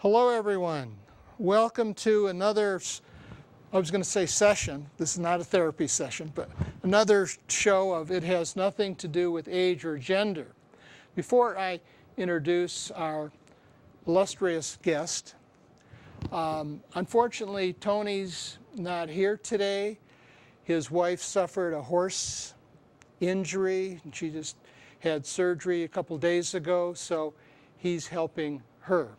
Hello everyone. Welcome to another, I was going to say session, this is not a therapy session, but another show of It Has Nothing to Do with Age or Gender. Before I introduce our illustrious guest, unfortunately Tony's not here today. His wife suffered a horse injury and she just had surgery a couple days ago, so he's helping her.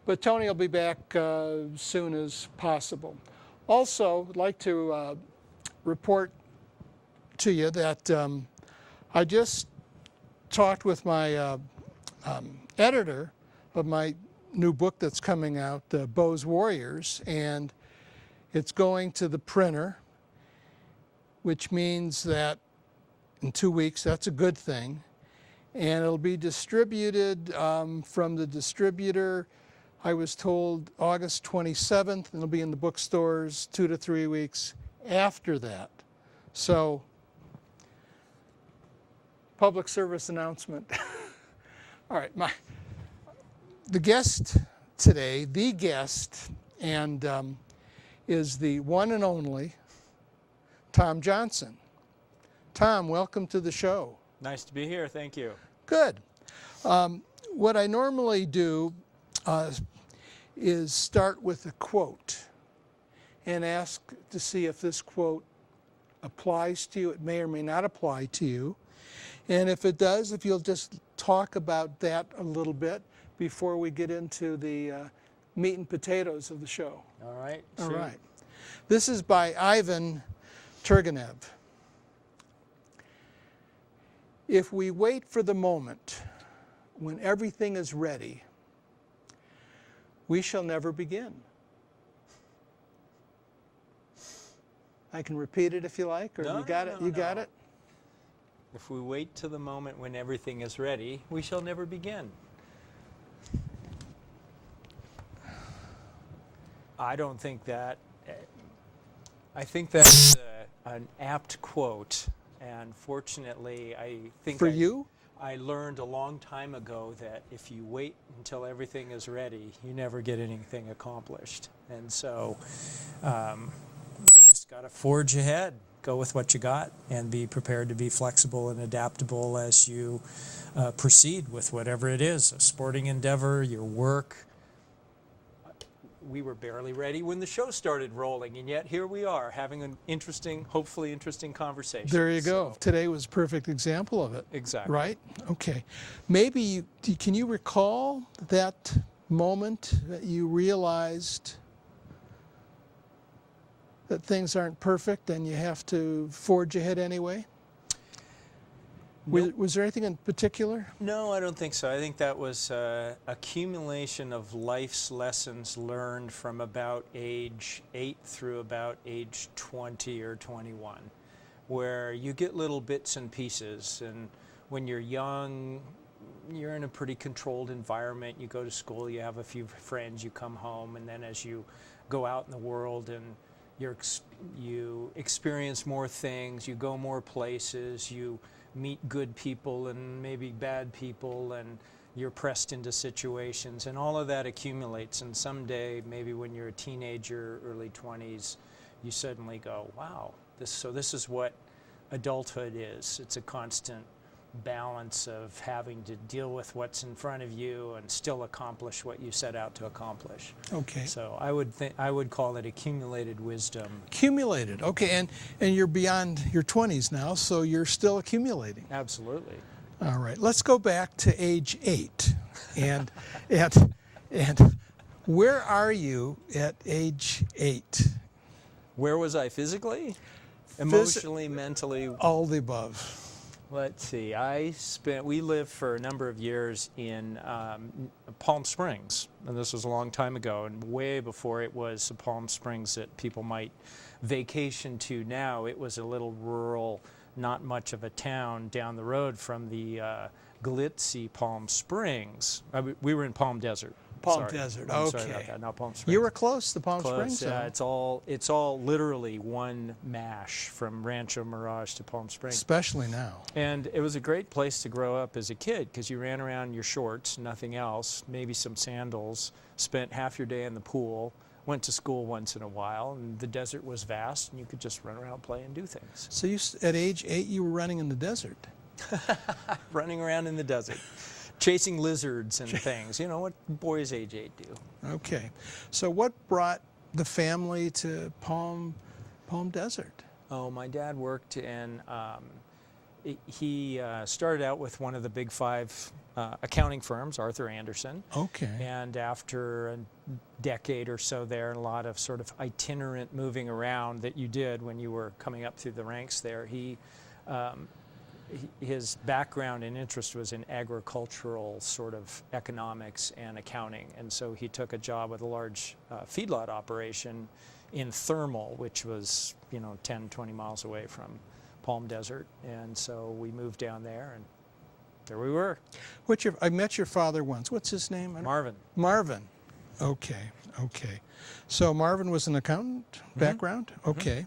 But Tony will be back as soon as possible. Also, I'd like to report to you that I just talked with my editor of my new book that's coming out, Beau's Warriors, and it's going to the printer, which means that in 2 weeks, that's a good thing. And it'll be distributed from the distributor, I was told August 27th, and it'll be in the bookstores 2 to 3 weeks after that. So, public service announcement. All right, the guest today, and is the one and only Tom Johnson. Tom, welcome to the show. Nice to be here, thank you. Good. What I normally do is start with a quote and ask to see if this quote applies to you. It may or may not apply to you. And if it does, if you'll just talk about that a little bit before we get into the meat and potatoes of the show. All right. All right. This is by Ivan Turgenev. If we wait for the moment when everything is ready, we shall never begin. I can repeat it if you like, or you got it? You got it? If we wait to the moment when everything is ready, we shall never begin. I don't think that. I think that's an apt quote, and fortunately, I think for you. I learned a long time ago that if you wait until everything is ready, you never get anything accomplished. And so, just got to forge ahead, go with what you got, and be prepared to be flexible and adaptable as you proceed with whatever it is, a sporting endeavor, your work. We were barely ready when the show started rolling, and yet here we are having an interesting, hopefully interesting conversation. There you go. Today was a perfect example of it. Exactly. Right? Okay. Maybe, can you recall that moment that you realized that things aren't perfect and you have to forge ahead anyway? Nope. Was there anything in particular? No, I don't think so. I think that was an accumulation of life's lessons learned from about age 8 through about age 20 or 21, where you get little bits and pieces. And when you're young, you're in a pretty controlled environment. You go to school, you have a few friends, you come home, and then as you go out in the world and you experience more things, you go more places, you meet good people and maybe bad people, and you're pressed into situations, and all of that accumulates, and someday, maybe when you're a teenager, early 20s, you suddenly go, wow, this is what adulthood is. It's a constant balance of having to deal with what's in front of you and still accomplish what you set out to accomplish. Okay. So I would call it accumulated wisdom. Accumulated. Okay, and you're beyond your 20s now, so you're still accumulating. Absolutely. All right. Let's go back to age 8. And where are you at age 8? Where was I physically? Emotionally, mentally? All the above. Let's see, we lived for a number of years in Palm Springs, and this was a long time ago, and way before it was the Palm Springs that people might vacation to now. It was a little rural, not much of a town down the road from the glitzy Palm Springs. We were in Palm Desert. Palm Desert. I'm Okay. sorry about that. Not Palm Springs. You were close to Palm Close, Springs. yeah. though. It's all literally one mash from Rancho Mirage to Palm Springs. Especially now. And it was a great place to grow up as a kid because you ran around in your shorts, nothing else, maybe some sandals, spent half your day in the pool, went to school once in a while, and the desert was vast, and you could just run around, play, and do things. So at age 8, you were running in the desert. Running around in the desert, chasing lizards and things. You know what boys age 8 do. Okay. So what brought the family to Palm Desert? Oh, my dad worked in, he started out with one of the big 5 accounting firms, Arthur Andersen. Okay. And after a decade or so there, and a lot of sort of itinerant moving around that you did when you were coming up through the ranks there, his background and interest was in agricultural sort of economics and accounting. And so he took a job with a large feedlot operation in Thermal, which was, 10, 20 miles away from Palm Desert. And so we moved down there, and there we were. I met your father once. What's his name? Marvin. Marvin. Okay. So Marvin was an accountant background? Okay.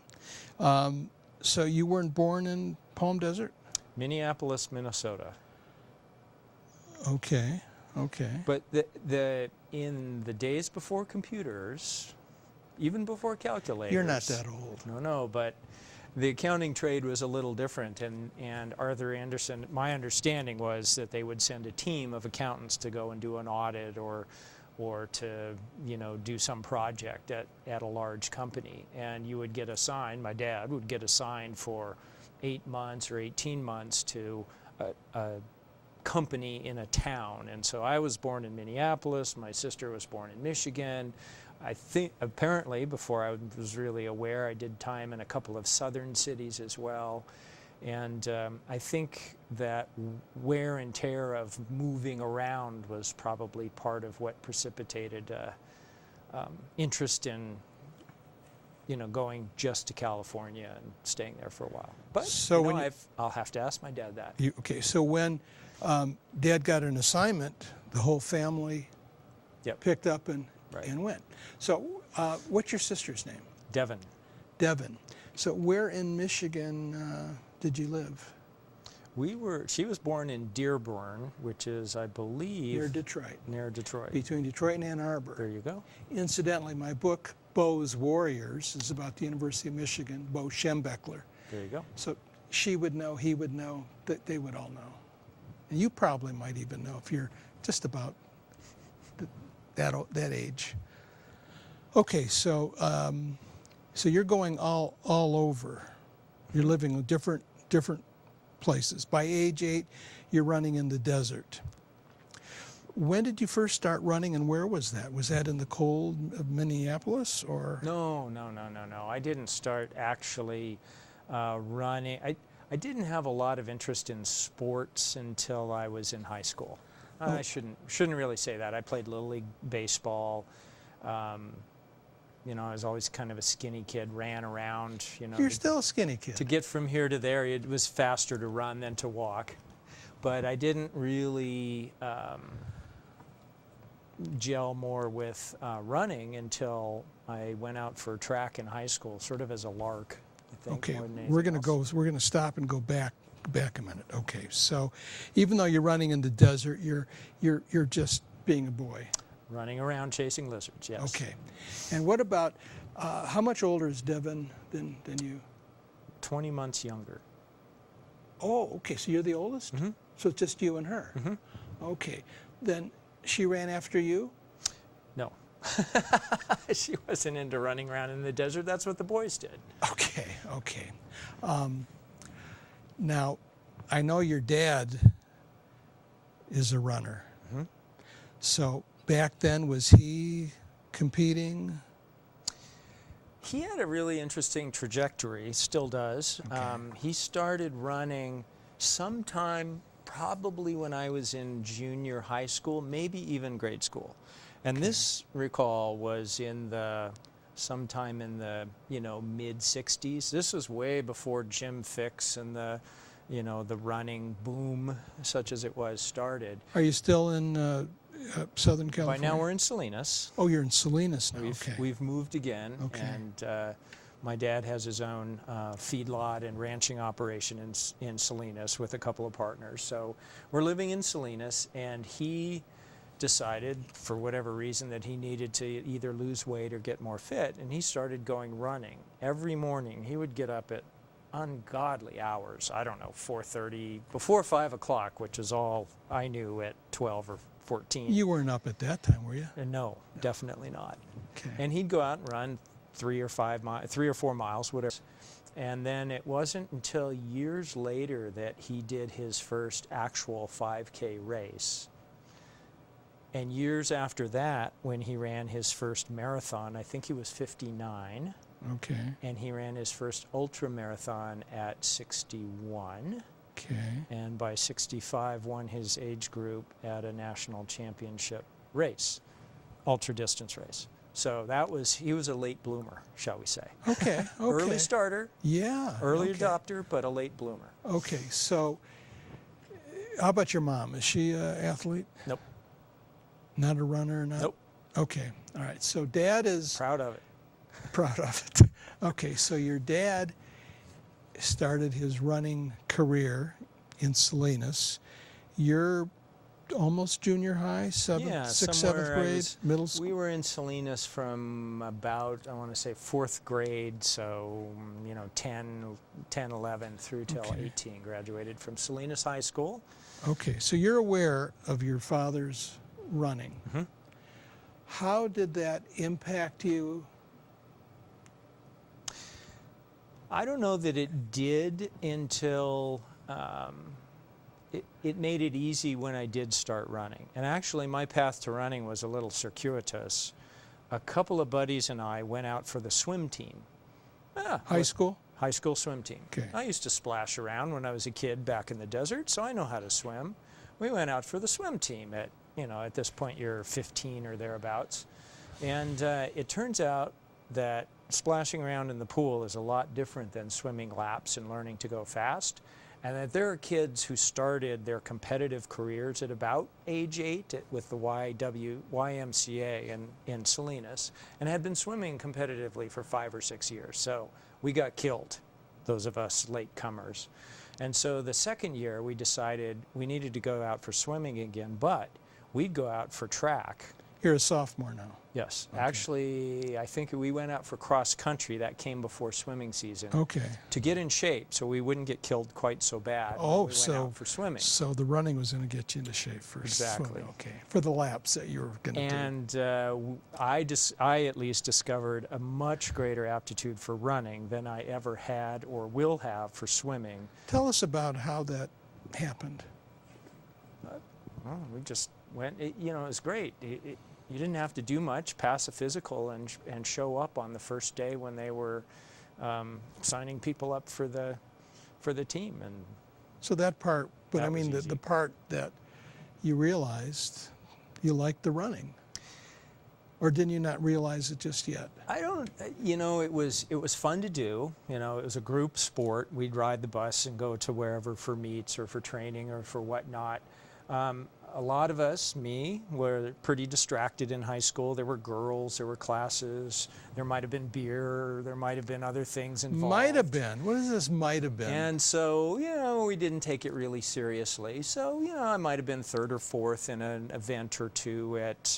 So you weren't born in Palm Desert? Minneapolis, Minnesota. Okay. But in the days before computers, even before calculators. You're not that old. No, but the accounting trade was a little different, and Arthur Andersen, my understanding was that they would send a team of accountants to go and do an audit or to do some project at a large company, and you would get assigned, my dad would get assigned for 8 months or 18 months to a company in a town. And so I was born in Minneapolis, my sister was born in Michigan. I think apparently before I was really aware, I did time in a couple of southern cities as well. And I think that wear and tear of moving around was probably part of what precipitated interest in going just to California and staying there for a while. But so I'll have to ask my dad that. Okay, so when Dad got an assignment, the whole family picked up and went. So what's your sister's name? Devin. Devin. So where in Michigan did you live? She was born in Dearborn, which is, I believe... Near Detroit. Between Detroit and Ann Arbor. There you go. Incidentally, my book, Bo's Warriors, is about the University of Michigan, Bo Schembechler. There you go. So she would know, he would know, that they would all know. And you probably might even know if you're just about that age. Okay, so you're going all over. You're living in different places. By age 8, you're running in the desert. When did you first start running, and where was that? Was that in the cold of Minneapolis, or? No. I didn't start actually running. I didn't have a lot of interest in sports until I was in high school. I shouldn't really say that. I played Little League baseball. I was always kind of a skinny kid, ran around. You're still a skinny kid. To get from here to there, it was faster to run than to walk. But I didn't really gel more with running until I went out for track in high school, sort of as a lark, I think. Okay, more than we're anything else. going to stop and go back a minute. Okay, so even though you're running in the desert, you're just being a boy. Running around chasing lizards, yes. Okay. And what about, how much older is Devin than you? 20 months younger. Oh, okay, so you're the oldest? Mm-hmm. So it's just you and her? Mm-hmm. Okay. Then she ran after you? No. She wasn't into running around in the desert. That's what the boys did. Okay. Now, I know your dad is a runner. Mm-hmm. So back then, was he competing? He had a really interesting trajectory, still does. Okay. He started running sometime probably when I was in junior high school, maybe even grade school. And this, recall, was sometime in the mid 60s. This was way before Jim Fix and the running boom, such as it was, started. Are you still in Southern By California? now we're in Salinas. Oh, you're in Salinas now. We've, Okay. we've moved again, Okay. and my dad has his own feedlot and ranching operation in Salinas with a couple of partners. So we're living in Salinas, and he decided, for whatever reason, that he needed to either lose weight or get more fit, and he started going running. Every morning he would get up at ungodly hours, I don't know, 4:30, before 5 o'clock, which is all I knew at 12 or 14. You weren't up at that time, were you? No, definitely not. Okay. And he'd go out and run 3 or 4 miles, whatever. And then it wasn't until years later that he did his first actual 5K race. And years after that, when he ran his first marathon, I think he was 59. Okay. And he ran his first ultra marathon at 61. Okay. And by 65 won his age group at a national championship race, ultra distance race. So he was a late bloomer, shall we say. Okay. Okay. Early starter, Yeah. early okay. adopter, but a late bloomer. Okay. So, how about your mom? Is she an athlete? Nope. Not a runner? Not? Nope. Okay. All right. So Dad is Proud of it. proud of it. Okay. So your dad started his running career in Salinas. You're almost junior high, sixth, seventh grade, middle school. We were in Salinas from about, I want to say, 4th grade, so 10, 11 through till 18. Graduated from Salinas High School. Okay, so you're aware of your father's running. Mm-hmm. How did that impact you? I don't know that it did until it made it easy when I did start running. And actually, my path to running was a little circuitous. A couple of buddies and I went out for the swim team. High school? High school swim team. Okay. I used to splash around when I was a kid back in the desert, so I know how to swim. We went out for the swim team at this point you're 15 or thereabouts. And it turns out that splashing around in the pool is a lot different than swimming laps and learning to go fast. And that there are kids who started their competitive careers at about age 8 with the YMCA in Salinas and had been swimming competitively for 5 or 6 years. So we got killed, those of us latecomers. And so the second year we decided we needed to go out for swimming again, but we'd go out for track. You're a sophomore now. Yes. Okay. Actually, I think we went out for cross country. That came before swimming season. Okay. To get in shape so we wouldn't get killed quite so bad when we went out for swimming. So the running was going to get you into shape for Exactly. swimming. Okay. For the laps that you were going to do. And I at least discovered a much greater aptitude for running than I ever had or will have for swimming. Tell us about how that happened. Well, we just went, it was great. You didn't have to do much, pass a physical, and show up on the first day when they were signing people up for the team. And so that part, but I that was mean easy. the part that you realized you liked the running, or didn't you not realize it just yet? I don't, it was fun to do. It was a group sport. We'd ride the bus and go to wherever for meets or for training or for whatnot. A lot of us, me, were pretty distracted in high school. There were girls, there were classes, there might have been beer, there might have been other things involved. Might have been. What is this might have been? And so, we didn't take it really seriously. So, I might have been 3rd or 4th in an event or two at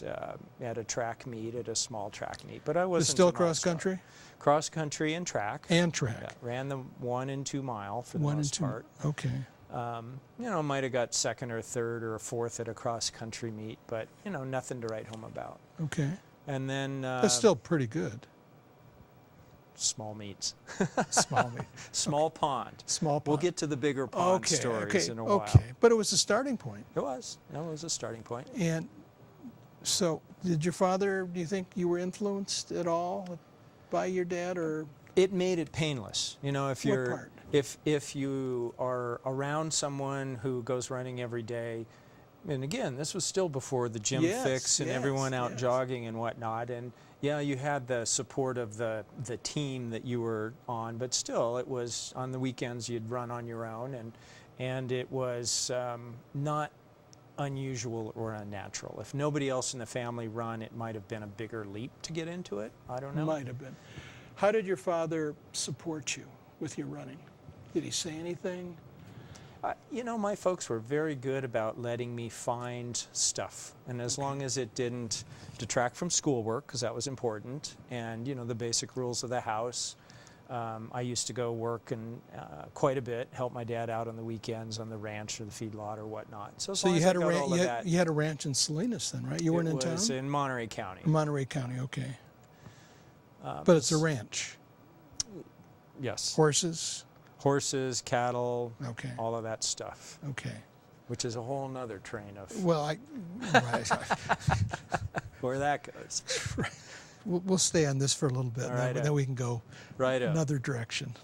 a track meet, at a small track meet. But I wasn't. Still cross country? Cross country and track. And track. Yeah, ran the 1 and 2 mile for the 1 most and 2. part. Okay. Might have got 2nd or 3rd or 4th at a cross country meet, but nothing to write home about. Okay. And then That's still pretty good. small meats, Small meet. small pond. Small pond. We'll get to the bigger pond stories in a while. Okay. But it was a starting point. It was a starting point. And so, did your father? Do you think you were influenced at all by your dad, or It made it painless. If what you're part? if you are around someone who goes running every day, and again, this was still before the gym Yes, fix and yes, everyone out yes. jogging and whatnot, and yeah, you had the support of the team that you were on, but still, it was on the weekends you'd run on your own, and it was not unusual or unnatural. If nobody else in the family run, it might have been a bigger leap to get into it. I don't know. Might have been. How did your father support you with your running? Did he say anything? You know, my folks were very good about letting me find stuff, and as long as it didn't detract from schoolwork, because that was important, and you know, the basic rules of the house. I used to go work and quite a bit, help my dad out on the weekends on the ranch or the feedlot or whatnot. So you had a ranch in Salinas then, right? You weren't in town? It was in Monterey County. Monterey County, okay. But it's a ranch. Yes. Horses, cattle, okay, all of that stuff. Okay. Which is a whole nother train of right. where that goes. Right. We'll stay on this for a little bit, and then we can go another direction.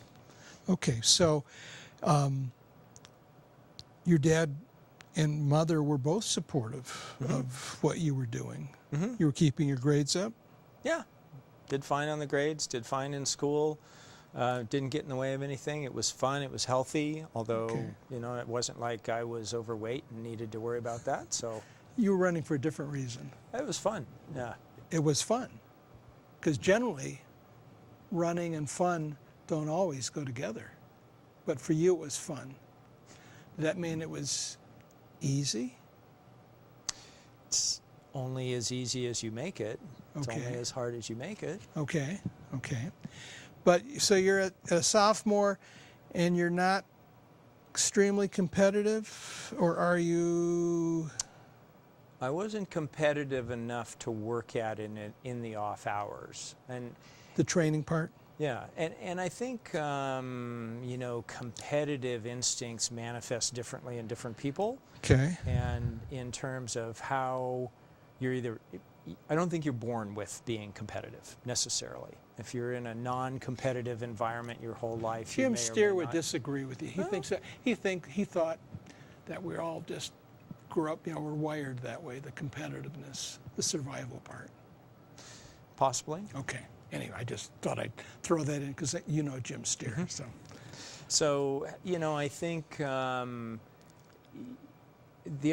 Okay, so your dad and mother were both supportive of what you were doing. You were keeping your grades up? Yeah. Did fine on the grades, did fine in school. Didn't get in the way of anything. It was fun. It was healthy. Although, you know, it wasn't like I was overweight and needed to worry about that. So you were running for a different reason. It was fun. Yeah. It was fun, because generally, running and fun don't always go together. But for you, it was fun. Did that mean it was easy? It's only as easy as you make it. It's only as hard as you make it. Okay. But so you're a sophomore, and you're not extremely competitive, or are you? I wasn't competitive enough to work at it in the off hours, and the training part. Yeah, and I think you know, competitive instincts manifest differently in different people. Okay. And in terms of how you're either, I don't think you're born with being competitive necessarily. If you're in a non-competitive environment your whole life, Jim Steer would disagree with you. He thinks that he thought that we're all just grew up, you know, we're wired that way. The competitiveness, the survival part. Possibly. Okay. Anyway, I just thought I'd throw that in because you know Jim Steer. So you know, I think the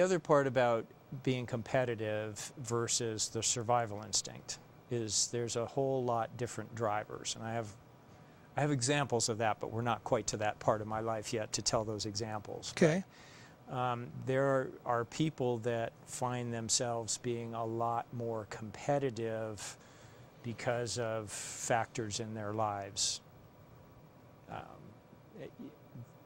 other part about being competitive versus the survival instinct is there's a whole lot different drivers, and I have examples of that, but we're not quite to that part of my life yet to tell those examples. Okay. But, there are people that find themselves being a lot more competitive because of factors in their lives.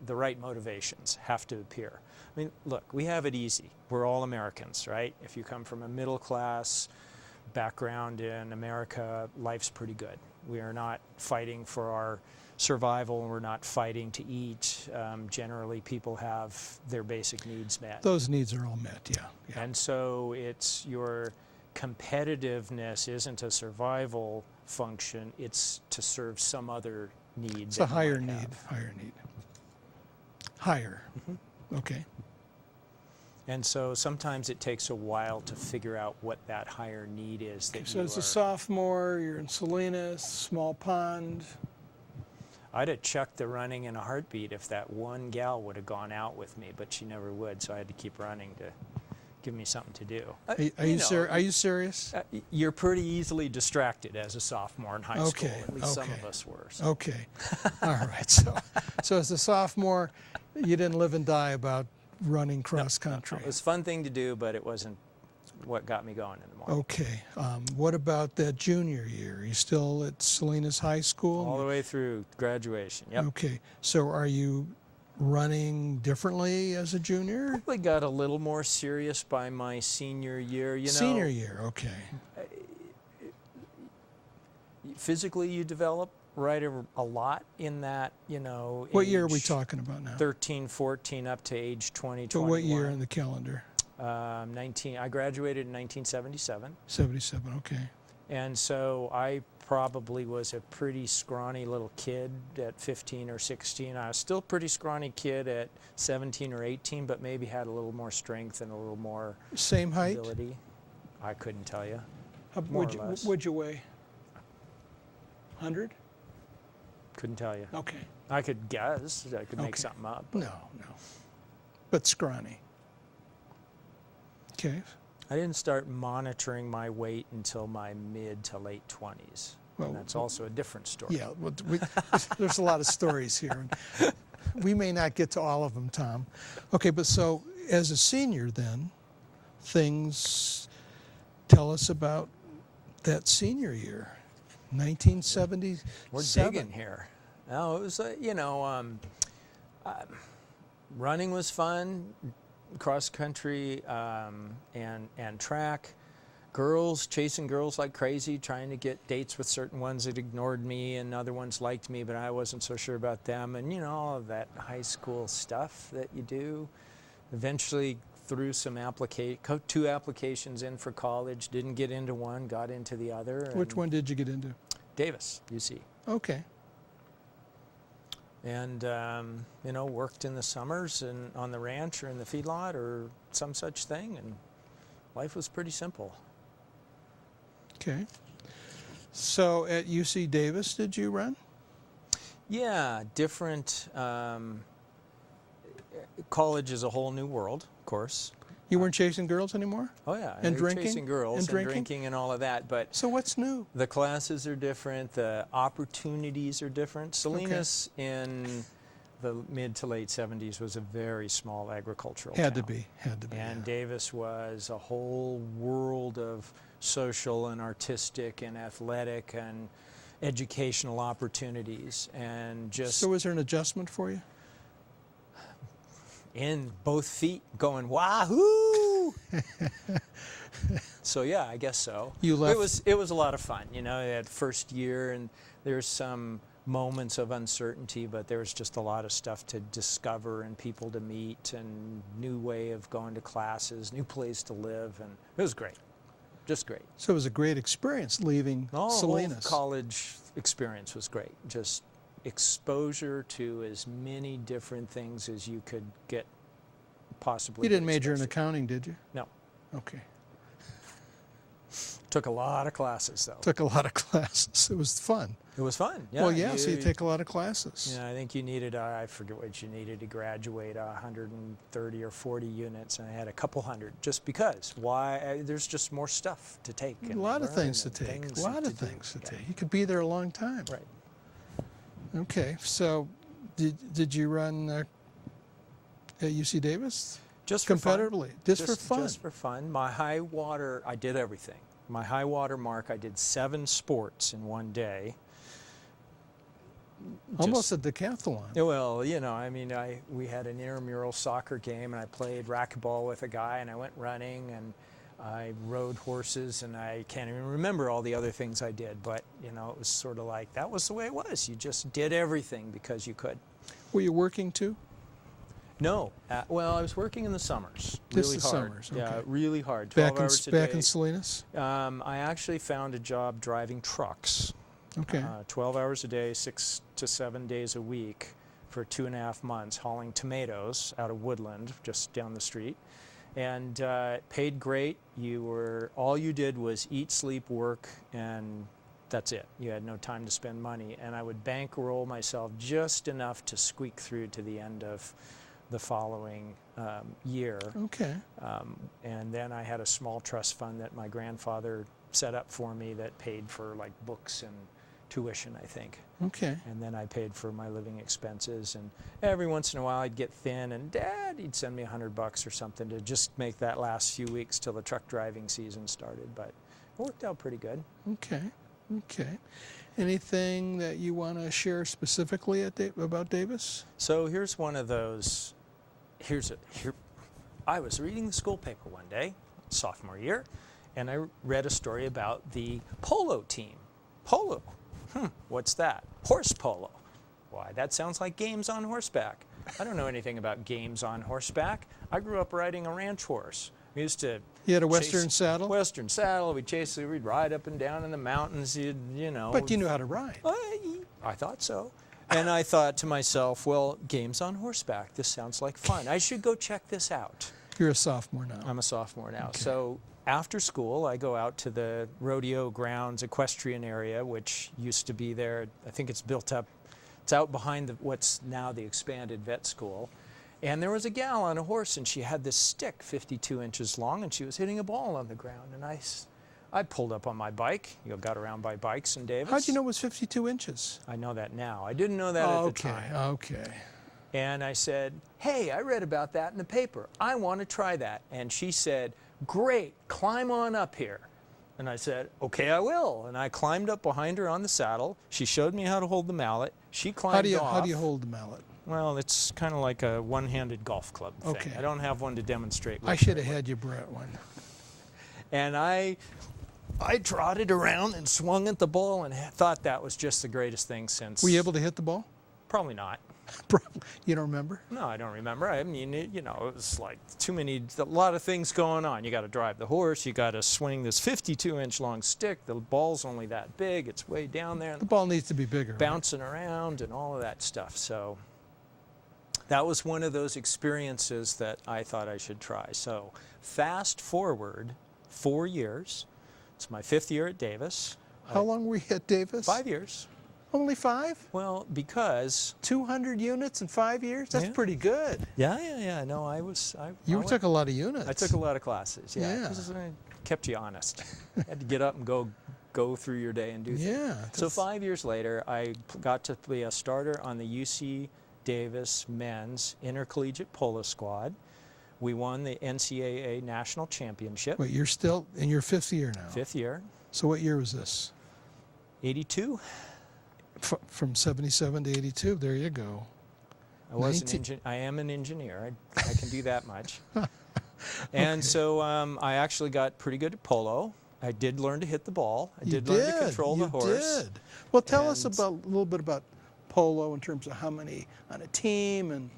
The right motivations have to appear. I mean, look, we have it easy. We're all Americans, right? If you come from a middle class background in America, life's pretty good. We are not fighting for our survival, and we're not fighting to eat. Generally, people have their basic needs met. Those needs are all met, yeah. And so it's your competitiveness isn't a survival function, it's to serve some other need. It's a higher need. Higher. Okay. And so sometimes it takes a while to figure out what that higher need is. So as a sophomore, you're in Salinas, small pond. I'd have chucked the running in a heartbeat if that one gal would have gone out with me, but she never would, so I had to keep running to give me something to do. Are you serious? You're pretty easily distracted as a sophomore in high school. At least some of us were. So. Okay. All right. So as a sophomore, you didn't live and die about running cross country. No, it was a fun thing to do, but it wasn't what got me going in the morning. Okay. What about that junior year? Are you still at Salinas High School? All the way through graduation, yep. Okay. So are you running differently as a junior? Probably got a little more serious by my senior year. You know, senior year, okay. Physically, you develop a lot in that, you know. What year are we talking about now? 13, 14, up to age 20, so 21. what year in the calendar? I graduated in 1977. 77, okay. And so I probably was a pretty scrawny little kid at 15 or 16. I was still a pretty scrawny kid at 17 or 18, but maybe had a little more strength and a little more same height ability. I couldn't tell you. What'd you weigh? 100? Couldn't tell you. Okay. I could guess. I could make something up. No. But scrawny. Okay. I didn't start monitoring my weight until my mid to late 20s. Well, and that's also a different story. Yeah, there's a lot of stories here. We may not get to all of them, Tom. Okay, but so as a senior then, tell us about that senior year, 1977. We're digging here. No, it was, running was fun, cross country and track. Girls, chasing girls like crazy, trying to get dates with certain ones that ignored me and other ones liked me, but I wasn't so sure about them. And, all of that high school stuff that you do. Eventually threw some two applications in for college, didn't get into one, got into the other. Which one did you get into? Davis, UC. Okay. And, worked in the summers and on the ranch or in the feedlot or some such thing, and life was pretty simple. Okay. So at UC Davis, did you run? Yeah, different. College is a whole new world, of course. You weren't chasing girls anymore? Oh yeah, and drinking, chasing girls and drinking and all of that. But so what's new? The classes are different. The opportunities are different. Salinas in the mid to late 70s was a very small agricultural town. Had to be. And yeah. Davis was a whole world of social and artistic and athletic and educational opportunities, and just So was there an adjustment for you? in both feet going wahoo. So yeah, I guess so. You left. It was a lot of fun, that first year, and there's some moments of uncertainty, but there was just a lot of stuff to discover and people to meet and new way of going to classes, new place to live, and it was great. Just great. So it was a great experience leaving Salinas. The whole college experience was great. Just exposure to as many different things as you could get possibly. You didn't major in accounting, did you? No. Okay. Took a lot of classes, though. Took a lot of classes. It was fun. It was fun. Yeah. Well, yeah, so you take a lot of classes. Yeah, I think you needed, I forget what you needed to graduate, 130 or 40 units, and I had a couple hundred, just because. Why? There's just more stuff to take. A lot of things to take. A lot of things to take. You could be there a long time. Right. Okay, so did you run at UC Davis? Just for competitively? Fun. Just for fun? Just for fun. My high water, I did everything. My high water mark, I did 7 sports in one day. Almost a decathlon. Well, we had an intramural soccer game, and I played racquetball with a guy, and I went running, and I rode horses, and I can't even remember all the other things I did, but, it was sort of like, that was the way it was. You just did everything because you could. Were you working too? No. Well, I was working in the summers. Just really the hard. summers, Yeah, okay. really hard. 12 hours a day. Back in Salinas? I actually found a job driving trucks. Okay. 12 hours a day, 6 to 7 days a week for 2.5 months, hauling tomatoes out of Woodland, just down the street. And paid great. All you did was eat, sleep, work, and that's it. You had no time to spend money. And I would bankroll myself just enough to squeak through to the end of the following year. Okay. And then I had a small trust fund that my grandfather set up for me that paid for like books and tuition, I think. Okay. And then I paid for my living expenses, and every once in a while I'd get thin, and Dad, he'd send me $100 or something to just make that last few weeks till the truck driving season started, but it worked out pretty good. Okay. Okay. Anything that you want to share specifically about Davis? So here's one of those. I was reading the school paper one day, sophomore year, and I read a story about the polo team. Polo. What's that? Horse polo. Why, that sounds like games on horseback. I don't know anything about games on horseback. I grew up riding a ranch horse. We used to. You had a Western saddle? Western saddle. We'd ride up and down in the mountains. But you knew how to ride. I thought so. And I thought to myself, well, games on horseback. This sounds like fun. I should go check this out. You're a sophomore now. I'm a sophomore now. Okay. So after school, I go out to the rodeo grounds equestrian area, which used to be there. I think it's built up. It's out behind what's now the expanded vet school. And there was a gal on a horse, and she had this stick 52 inches long, and she was hitting a ball on the ground. And I pulled up on my bike. You got around by bikes in Davis. How'd you know it was 52 inches? I know that now. I didn't know that at the time. Okay. And I said, hey, I read about that in the paper. I want to try that. And she said, great, climb on up here. And I said, okay, I will. And I climbed up behind her on the saddle. She showed me how to hold the mallet. She climbed off. How do you hold the mallet? Well, it's kind of like a one-handed golf club thing. Okay. I don't have one to demonstrate with. I should have had you brought one. And I trotted around and swung at the ball and thought that was just the greatest thing since. Were you able to hit the ball? Probably not. You don't remember? No, I don't remember. I mean, it was like a lot of things going on. You got to drive the horse. You got to swing this 52-inch long stick. The ball's only that big. It's way down there. The ball needs to be bigger. Bouncing around and all of that stuff. So that was one of those experiences that I thought I should try. So fast forward 4 years. It's my 5th year at Davis. How long were you at Davis? 5 years. Only 5? Well, because 200 units in 5 years? That's pretty good. Yeah. No, You took a lot of units. I took a lot of classes. Yeah. 'Cause it kept you honest. Had to get up and go through your day and do things. Yeah. So 5 years later, I got to be a starter on the UC Davis men's intercollegiate polo squad. We won the NCAA national championship. Wait, you're still in your 5th year now? 5th year. So what year was this? 82. From 77 to 82. There you go. I am an engineer. I can do that much. And so I actually got pretty good at polo. I did learn to hit the ball. I did learn to control the horse. Did. Well, tell us a little bit about polo in terms of how many on a team and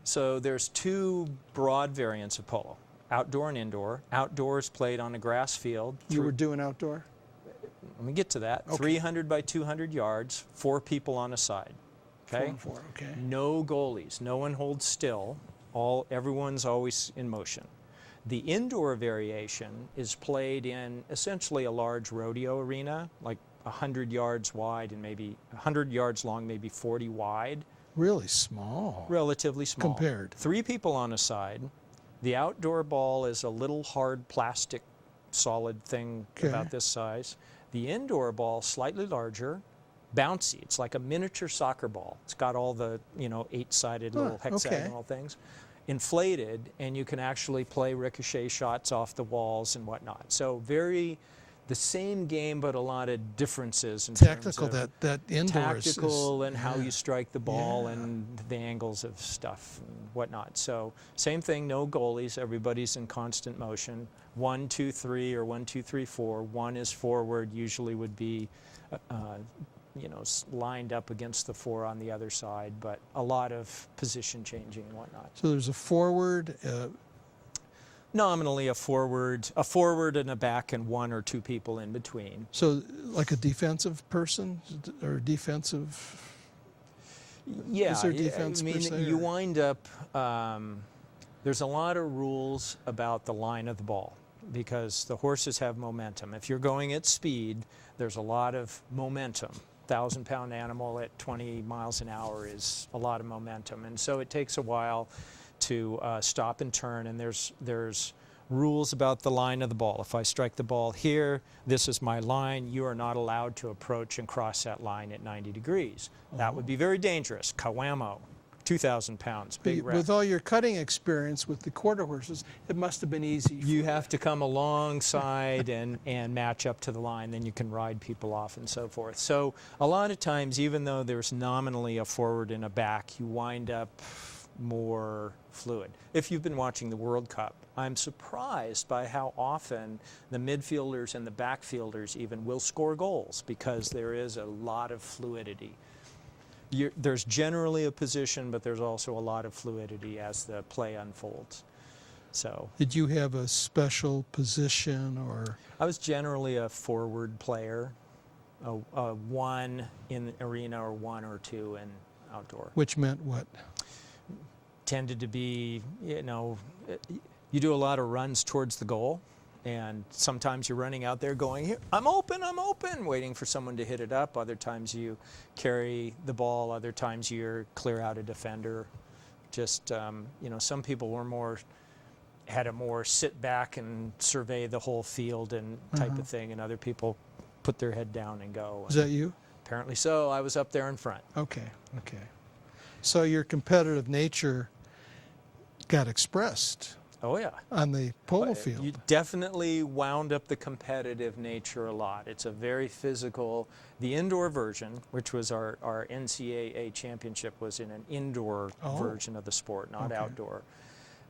So there's 2 broad variants of polo: outdoor and indoor. Outdoor is played on a grass field. You were doing outdoor? Let me get to that. Okay. 300 by 200 yards, 4 people on a side. Okay. 4 and 4. Okay. No goalies. No one holds still. Everyone's always in motion. The indoor variation is played in essentially a large rodeo arena, like 100 yards wide and maybe 100 yards long, maybe 40 wide. Really small. Relatively small. Compared. 3 people on a side. The outdoor ball is a little hard plastic solid thing about this size. The indoor ball, slightly larger, bouncy. It's like a miniature soccer ball. It's got all the 8-sided little hexagonal things, inflated, and you can actually play ricochet shots off the walls and whatnot. So the same game, but a lot of differences in Tactical, terms of that indoors tactical and how you strike the ball and the angles of stuff and whatnot. So same thing, no goalies. Everybody's in constant motion. 1, 2, 3, or 1, 2, 3, 4. 1 is forward. Usually would be, lined up against the 4 on the other side. But a lot of position changing and whatnot. So there's a forward. Nominally a forward and a back, and 1 or 2 people in between. So like a defensive person or defensive? Yeah, is there defense per se, you wind up, there's a lot of rules about the line of the ball because the horses have momentum. If you're going at speed, there's a lot of momentum. 1,000-pound animal at 20 miles an hour is a lot of momentum. And so it takes a while to stop and turn, and there's rules about the line of the ball. If I strike the ball here, this is my line. You are not allowed to approach and cross that line at 90 degrees. That would be very dangerous. Kawamo, 2,000 pounds, big wreck. With all your cutting experience with the quarter horses, it must have been easy. You have to come alongside and match up to the line, then you can ride people off and so forth. So a lot of times, even though there's nominally a forward and a back, you wind up more fluid. If you've been watching the World Cup, I'm surprised by how often the midfielders and the backfielders even will score goals because there is a lot of fluidity. There's generally a position, but there's also a lot of fluidity as the play unfolds. So, did you have a special position or? I was generally a forward player, a 1 in arena or 1 or 2 in outdoor. Which meant what? Tended to be, you do a lot of runs towards the goal, and sometimes you're running out there going, here, I'm open, waiting for someone to hit it up. Other times you carry the ball. Other times you're clear out a defender, Just, you know, some people were had a more sit back and survey the whole field and type of thing, and other people put their head down and go. Is that you? Apparently so. I was up there in front. Okay. So your competitive nature got expressed. Oh, yeah. On the polo field. You definitely wound up the competitive nature a lot. It's a very physical, the indoor version, which was our NCAA championship, was in an indoor version of the sport, not outdoor.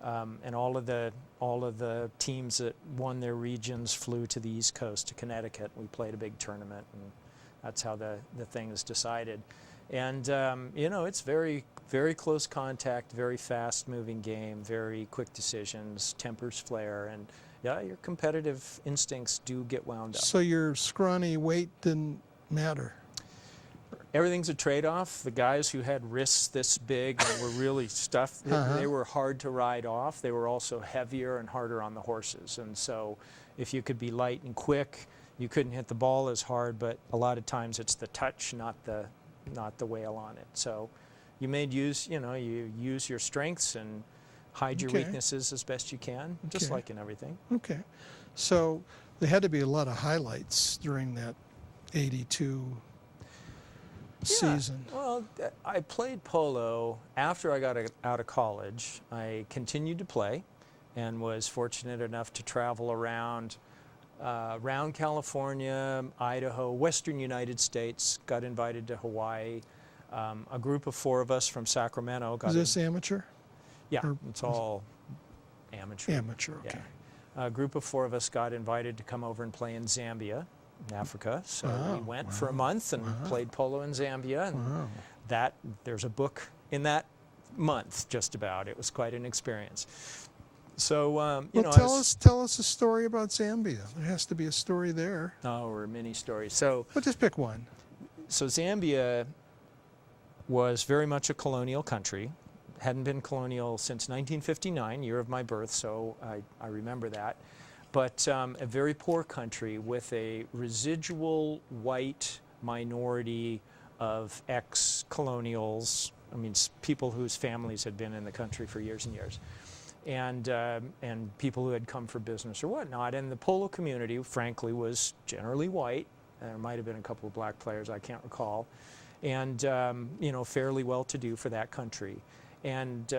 And all of the teams that won their regions flew to the East Coast, to Connecticut. We played a big tournament, and that's how the thing is decided. And, you know, it's very, very close contact, very fast-moving game, very quick decisions, tempers flare, and, yeah, your competitive instincts do get wound up. So your scrawny weight didn't matter? Everything's a trade-off. The guys who had wrists this big and were really stuffed, they were hard to ride off. They were also heavier and harder on the horses. And so if you could be light and quick, you couldn't hit the ball as hard, but a lot of times it's the touch, not the whale on it. So you you use your strengths and hide your weaknesses as best you can, just like in everything. Okay. So there had to be a lot of highlights during that 82 season. Well, I played polo after I got out of college. I continued to play and was fortunate enough to travel around California, Idaho, western United States, got invited to Hawaii. A group of 4 of us from Sacramento got... Is this amateur? Yeah, it's all amateur. Amateur, okay. Yeah. A group of 4 of us got invited to come over and play in Zambia, in Africa. So we went for a month and played polo in Zambia. And there's a book in that month, just about. It was quite an experience. So, tell us a story about Zambia. There has to be a story there. Oh, or many stories. So, but just pick one. So Zambia was very much a colonial country. Hadn't been colonial since 1959, year of my birth, so I remember that. But a very poor country with a residual white minority of ex-colonials, I mean, people whose families had been in the country for years and years. And people who had come for business or whatnot. And the polo community, frankly, was generally white. There might have been a couple of black players, I can't recall. And, fairly well-to-do for that country. And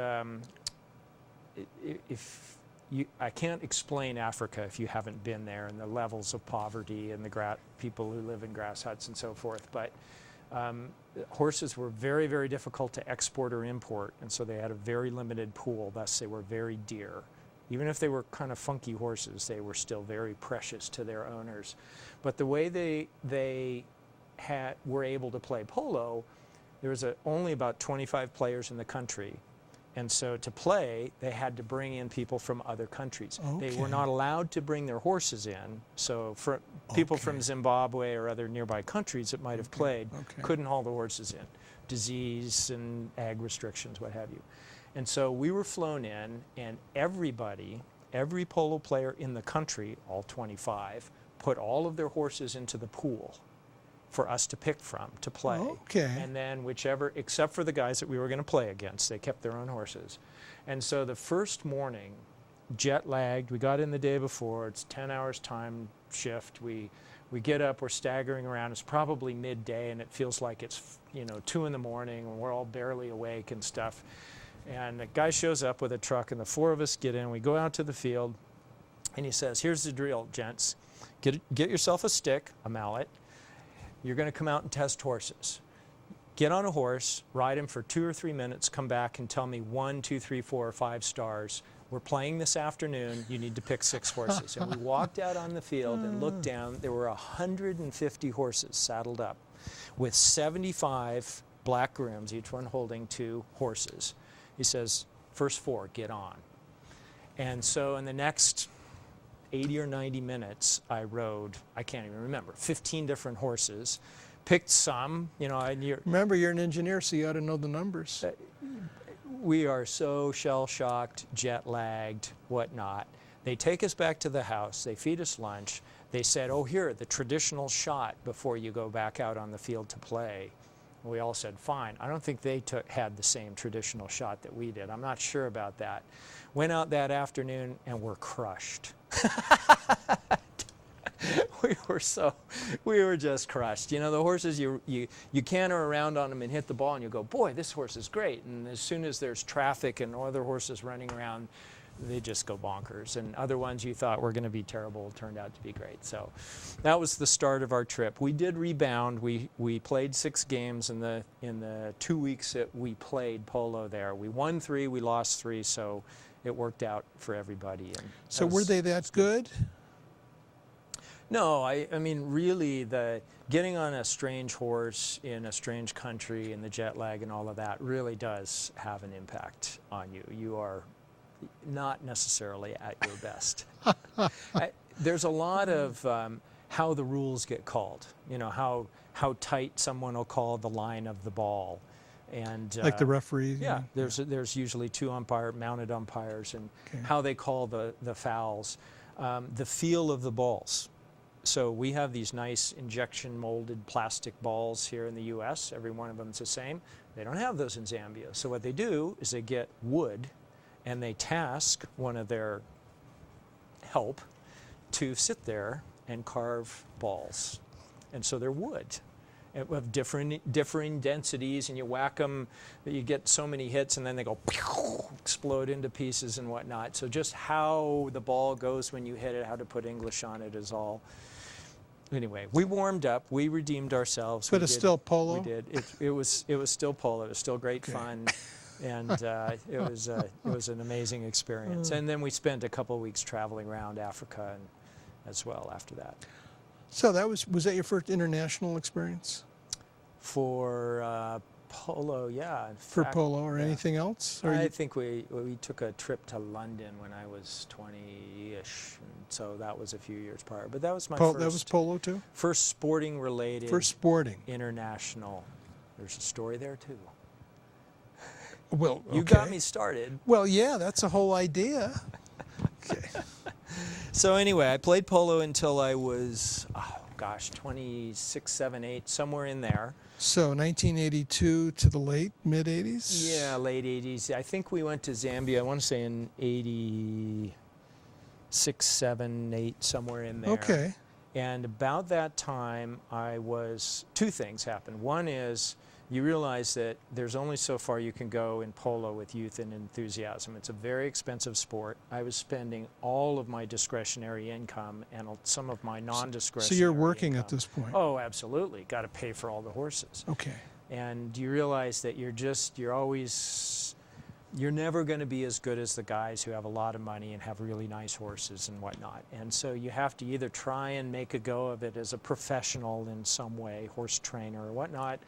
I can't explain Africa if you haven't been there, and the levels of poverty and the people who live in grass huts and so forth. But horses were very, very difficult to export or import, and so they had a very limited pool, thus they were very dear. Even if they were kind of funky horses, they were still very precious to their owners. But the way they were able to play polo, there was only about 25 players in the country. And so to play, they had to bring in people from other countries. Okay. They were not allowed to bring their horses in. So for people from Zimbabwe or other nearby countries that might have played couldn't haul the horses in. Disease and ag restrictions, what have you. And so we were flown in, and every polo player in the country, all 25, put all of their horses into the pool for us to pick from to play. Okay. And then whichever, except for the guys that we were going to play against, they kept their own horses. And so the first morning, jet lagged, we got in the day before, it's 10 hours time shift, we get up, we're staggering around, it's probably midday and it feels like it's 2 in the morning and we're all barely awake and stuff. And a guy shows up with a truck and the 4 of us get in, we go out to the field and he says, here's the drill, gents. Get yourself a stick, a mallet. You're going to come out and test horses. Get on a horse, ride him for 2 or 3 minutes, come back and tell me 1, 2, 3, 4, or 5 stars. We're playing this afternoon. You need to pick 6 horses. And we walked out on the field and looked down. There were 150 horses saddled up with 75 black grooms, each one holding 2 horses. He says, first 4, get on. And so in the next 80 or 90 minutes, I rode, I can't even remember, 15 different horses, picked some, Remember, you're an engineer, so you ought to know the numbers. We are so shell-shocked, jet-lagged, whatnot. They take us back to the house, they feed us lunch, they said, oh, here, the traditional shot before you go back out on the field to play. We all said, fine. I don't think they had the same traditional shot that we did. I'm not sure about that. Went out that afternoon and were crushed. we were just crushed. You know, the horses, you canter around on them and hit the ball and you go, boy, this horse is great. And as soon as there's traffic and other horses running around, they just go bonkers. And other ones you thought were going to be terrible turned out to be great. So that was the start of our trip. We did rebound. We played 6 games in the 2 weeks that we played polo there. We won 3, we lost 3, so it worked out for everybody. And so were they that good? No, I mean, really, getting on a strange horse in a strange country and the jet lag and all of that really does have an impact on you. You are not necessarily at your best. There's a lot of how the rules get called. You know, how tight someone will call the line of the ball. And like the referee? Yeah, there's usually 2 mounted umpires, and how they call the fouls. The feel of the balls. So we have these nice injection molded plastic balls here in the US. Every one of them is the same. They don't have those in Zambia. So what they do is they get wood and they task one of their help to sit there and carve balls. And so they're wood of differing densities, and you whack them, you get so many hits, and then they go explode into pieces and whatnot. So just how the ball goes when you hit it, how to put English on it is all. Anyway, we warmed up, we redeemed ourselves. But it's still polo? We did. It was still polo. It was still great fun, and it was an amazing experience. And then we spent a couple of weeks traveling around Africa as well after that. So was that your first international experience? For polo, yeah. For polo or anything else? Or I think we took a trip to London when I was 20-ish, and so that was a few years prior. But that was my first. That was polo too? First sporting related. First sporting. International. There's a story there too. Well, you got me started. Well, yeah, that's the whole idea. Okay. So anyway, I played polo until I was, 26, 7, 8, somewhere in there. So 1982 to the mid-80s? Yeah, late 80s. I think we went to Zambia, I want to say in 86, 7, 8, somewhere in there. Okay. And about that time, two things happened. One is you realize that there's only so far you can go in polo with youth and enthusiasm. It's a very expensive sport. I was spending all of my discretionary income and some of my non-discretionary So you're working income. At this point? Oh, absolutely. Got to pay for all the horses. Okay. And you realize that you're never going to be as good as the guys who have a lot of money and have really nice horses and whatnot. And so you have to either try and make a go of it as a professional in some way, horse trainer or whatnot,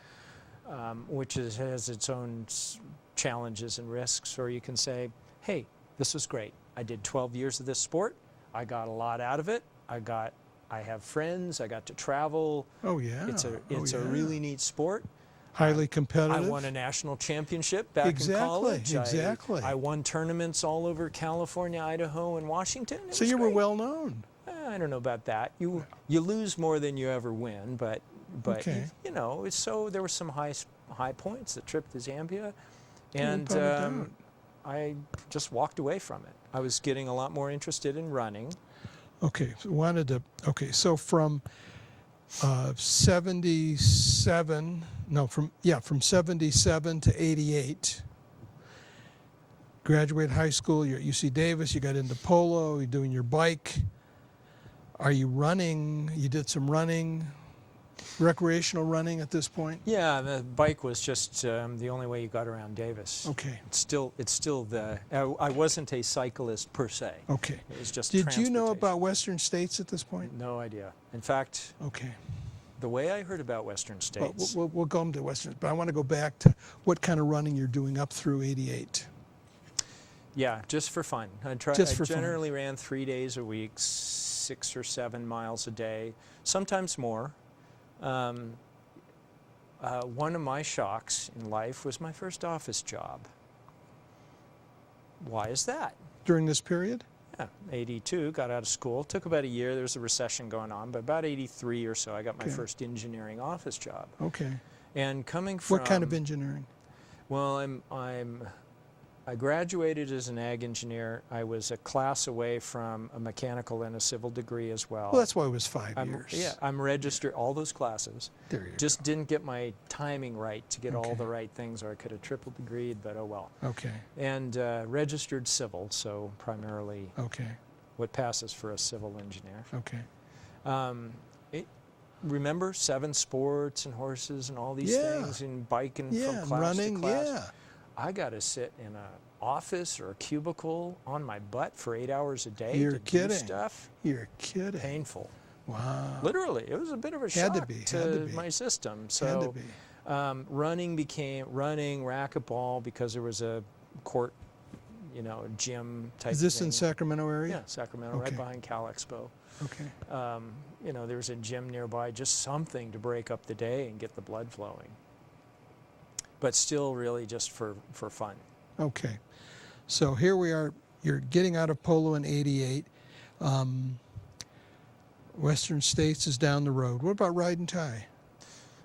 which has its own challenges and risks, or you can say, hey, this was great. I did 12 years of this sport. I got a lot out of it. I have friends. I got to travel. Oh, yeah. It's a really neat sport. Highly competitive. I won a national championship back in college. Exactly. I won tournaments all over California, Idaho, and Washington. So you were well known. I don't know about that. You lose more than you ever win, but okay. So there were some high points. The trip to Zambia, and I just walked away from it. I was getting a lot more interested in running. Okay, so from 77 to 88, graduated high school, you're at UC Davis, you got into polo, you're doing your bike. Are you running? You did some running, recreational running at this point? Yeah, the bike was just the only way you got around Davis. Okay. It's still I wasn't a cyclist per se. Okay. It was just Did you know about Western States at this point? No idea. In fact, okay. The way I heard about Western States. We'll go into Western, but I want to go back to what kind of running you're doing up through 88. Yeah, just for fun. I generally ran 3 days a week, 6 or 7 miles a day, sometimes more. One of my shocks in life was my first office job. Why is that? During this period? Yeah, 82, got out of school. Took about a year. There was a recession going on, but about 83 or so, I got my first engineering office job. Okay. And coming from... What kind of engineering? Well, I graduated as an ag engineer. I was a class away from a mechanical and a civil degree as well. Well, that's why it was 5 years. Yeah, I'm registered, all those classes. There you Just go. didn't get my timing right to get all Okay. the right things, or I could have triple degreed, but oh well. Okay. And registered civil, so primarily Okay. what passes for a civil engineer. Okay. Remember 7 sports and horses and all these Yeah. things and biking Yeah, from class running. to class? Yeah. I got to sit in an office or a cubicle on my butt for 8 hours a day You're to kidding. do stuff. You're kidding. Painful. Wow. Literally, it was a bit of a Had to shock be, had to to be. my system. Had to So be. running became racquetball because there was a court, gym type Is this thing. in Sacramento area? Yeah, Sacramento, Okay. right behind Cal Expo. Okay. There was a gym nearby, just something to break up the day and get the blood flowing. But still really just for fun. Okay. So here we are. You're getting out of polo in '88. Western States is down the road. What about ride and tie?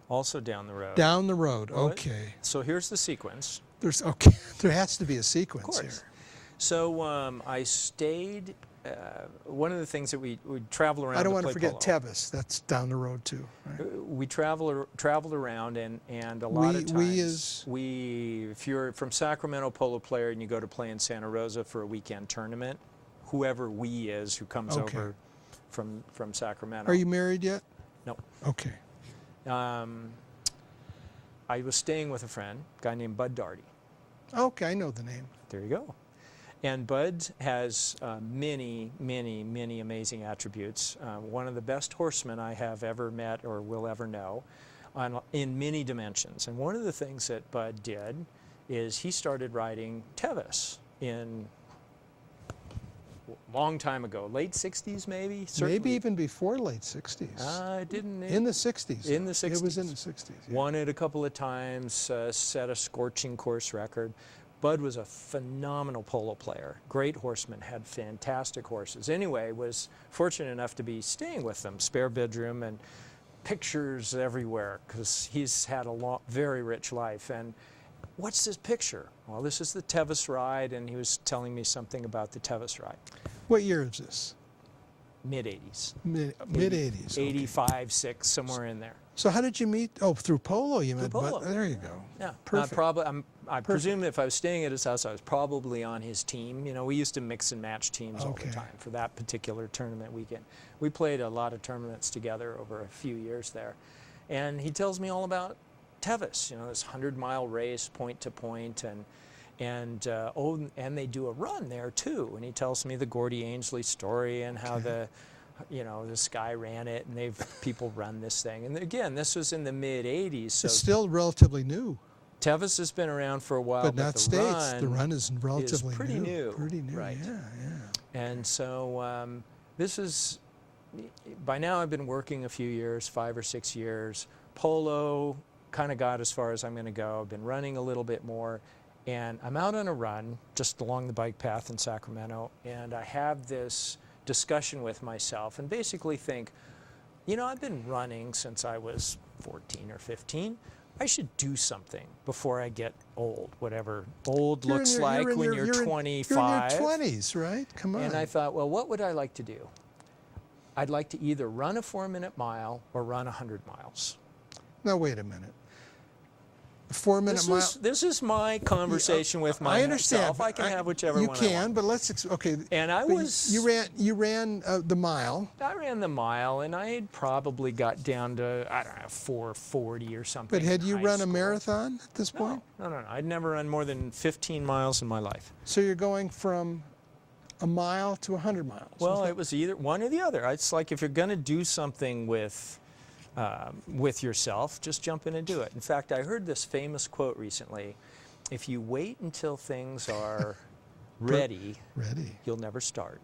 Also down the road. Down the road. Well, Okay. So here's the sequence. There's okay. There has to be a sequence Of course. here. So I stayed. One of the things that we travel around. I don't to want to play forget polo. Tevis. That's down the road too. Right? We traveled around, and a lot of times if you're from Sacramento polo player and you go to play in Santa Rosa for a weekend tournament, whoever we is who comes Okay. over from Sacramento. Are you married yet? No. Okay. I was staying with a friend, a guy named Bud Darty. Okay, I know the name. There you go. And Bud has many, many, many amazing attributes. One of the best horsemen I have ever met or will ever know in many dimensions. And one of the things that Bud did is he started riding Tevis in a long time ago, late 60s maybe? Certainly. Maybe even before late 60s. Didn't in the 60s. In the 60s. It was in the 60s. Yeah. Won it a couple of times, set a scorching course record. Bud was a phenomenal polo player, great horseman, had fantastic horses. Anyway, was fortunate enough to be staying with them, spare bedroom and pictures everywhere because he's had a very rich life. And what's this picture? Well, this is the Tevis ride, and he was telling me something about the Tevis ride. What year is this? Mid-80s. Mid-80s. 85, 6, somewhere in there. So how did you meet? Oh, through polo you met. polo. There you go. Yeah, Perfect. I presume if I was staying at his house, I was probably on his team. We used to mix and match teams all the Okay. time for that particular tournament weekend. We played a lot of tournaments together over a few years there. And he tells me all about Tevis, this 100-mile race, point to point, and they do a run there too. And he tells me the Gordy Ainslie story and how this guy ran it, and people run this thing. And again, this was in the mid-'80s, so It's still relatively new. Tevis has been around for a while, But not the States. The run run is relatively pretty new. Pretty new, right? yeah. And so by now I've been working a few years, 5 or 6 years. Polo kind of got as far as I'm going to go. I've been running a little bit more, and I'm out on a run just along the bike path in Sacramento, and I have this discussion with myself and basically think, I've been running since I was 14 or 15. I should do something before I get old, whatever old looks like when you're 25. You're in your 20s, right? Come on. And I thought, well, what would I like to do? I'd like to either run a 4-minute mile or run 100 miles. Now, wait a minute. A 4-minute mile. This is my conversation with myself. I understand. I can have whichever you one can, I want. but let's okay. And you ran the mile. I ran the mile, and I had probably got down to 4:40 or something. But had in you high run school. a marathon at this point? No. I'd never run more than 15 miles in my life. So you're going from a mile to 100 miles. Well, it was either one or the other. It's like if you're going to do something with yourself, just jump in and do it. In fact, I heard this famous quote recently: if you wait until things are ready, you'll never start.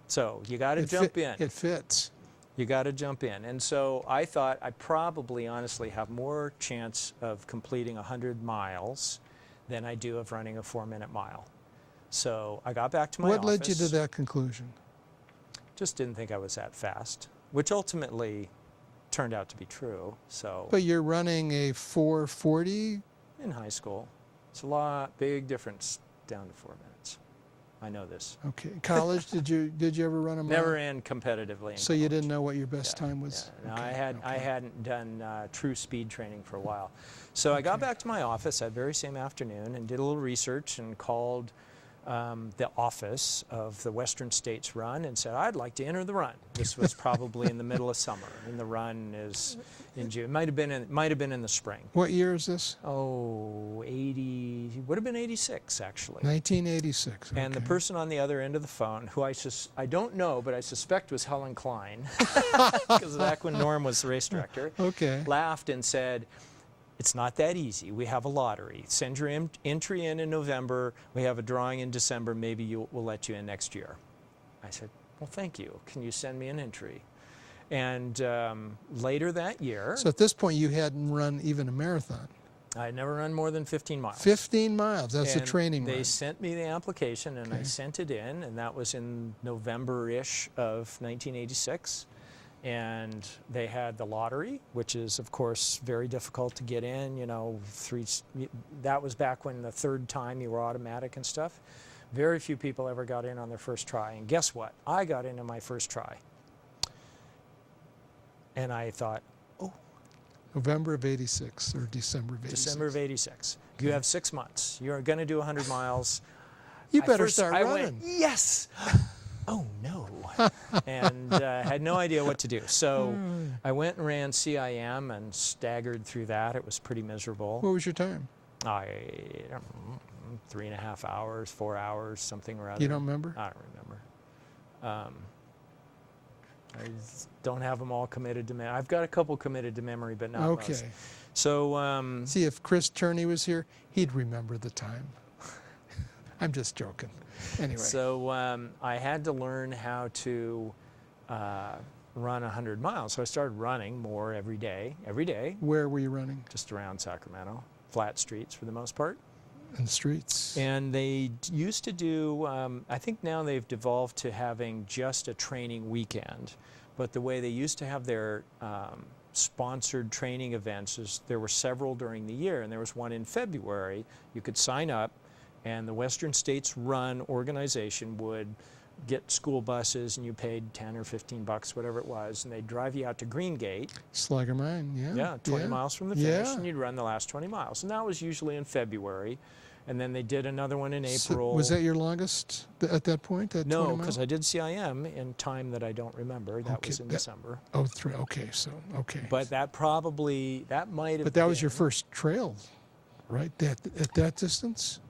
So you got to jump in. It fits. You got to jump in. And so I thought I probably honestly have more chance of completing 100 miles than I do of running a 4-minute mile. So I got back to my office. What led you to that conclusion? Just didn't think I was that fast, which ultimately turned out to be true. So But you're running a 4:40? in high school, it's a big difference down to 4 minutes. I know this. Okay. College, did you ever run a mile? Never ran competitively in So you college. didn't know what your best time was? Yeah. No, Okay, I hadn't done true speed training for a while. So I got back to my office that very same afternoon and did a little research and called the office of the Western States Run and said, I'd like to enter the run. This was probably in the middle of summer, and the run is in June. Might have been in the spring. What year is this? Oh, 80, would have been 86 actually. 1986. Okay. And the person on the other end of the phone, who I don't know, but I suspect was Helen Klein, because back when Norm was the race director, Okay. laughed and said, it's not that easy. We have a lottery. Send your entry in November. We have a drawing in December. Maybe we'll let you in next year. I said, well, thank you. Can you send me an entry? And later that year, So at this point, you hadn't run even a marathon. I had never run more than 15 miles. 15 miles. That's a And training They run. sent me the application, and I Okay. sent it in, and that was in November-ish of 1986. And they had the lottery, which is, of course, very difficult to get in. You know, that was back when the third time you were automatic and stuff. Very few people ever got in on their first try. And guess what? I got in on my first try. And I thought, November of 86 or December of 86. December of 86. You have 6 months. You're going to do 100 miles. You I better first- start I running. went, yes! Oh, no. And had no idea what to do. So I went and ran CIM and staggered through that. It was pretty miserable. What was your time? 3.5 hours, 4 hours, something or other. You don't remember? I don't remember. I don't have them all committed to memory. I've got a couple committed to memory, but not Okay. most. So See, if Chris Turney was here, he'd remember the time. I'm just joking. Anyway. So I had to learn how to run 100 miles. So I started running more every day, Where were you running? just around Sacramento, flat streets for the most part. In the streets? And they used to do, I think now they've devolved to having just a training weekend. But the way they used to have their sponsored training events is there were several during the year, and there was one in February. You could sign up, and the Western States Run organization would get school buses, and you paid 10 or 15 bucks, whatever it was, and they'd drive you out to Green Gate. Slugger Mine, yeah. Yeah, 20 miles from the finish, Yeah. and you'd run the last 20 miles. And that was usually in February. And then they did another one in So April. was that your longest at that point? That No, 20 because mile? I did CIM in time that I don't remember. That Okay, was in that- December. Oh, three. Okay, so, okay. But that might have But that was your been- first trail, right? At that distance?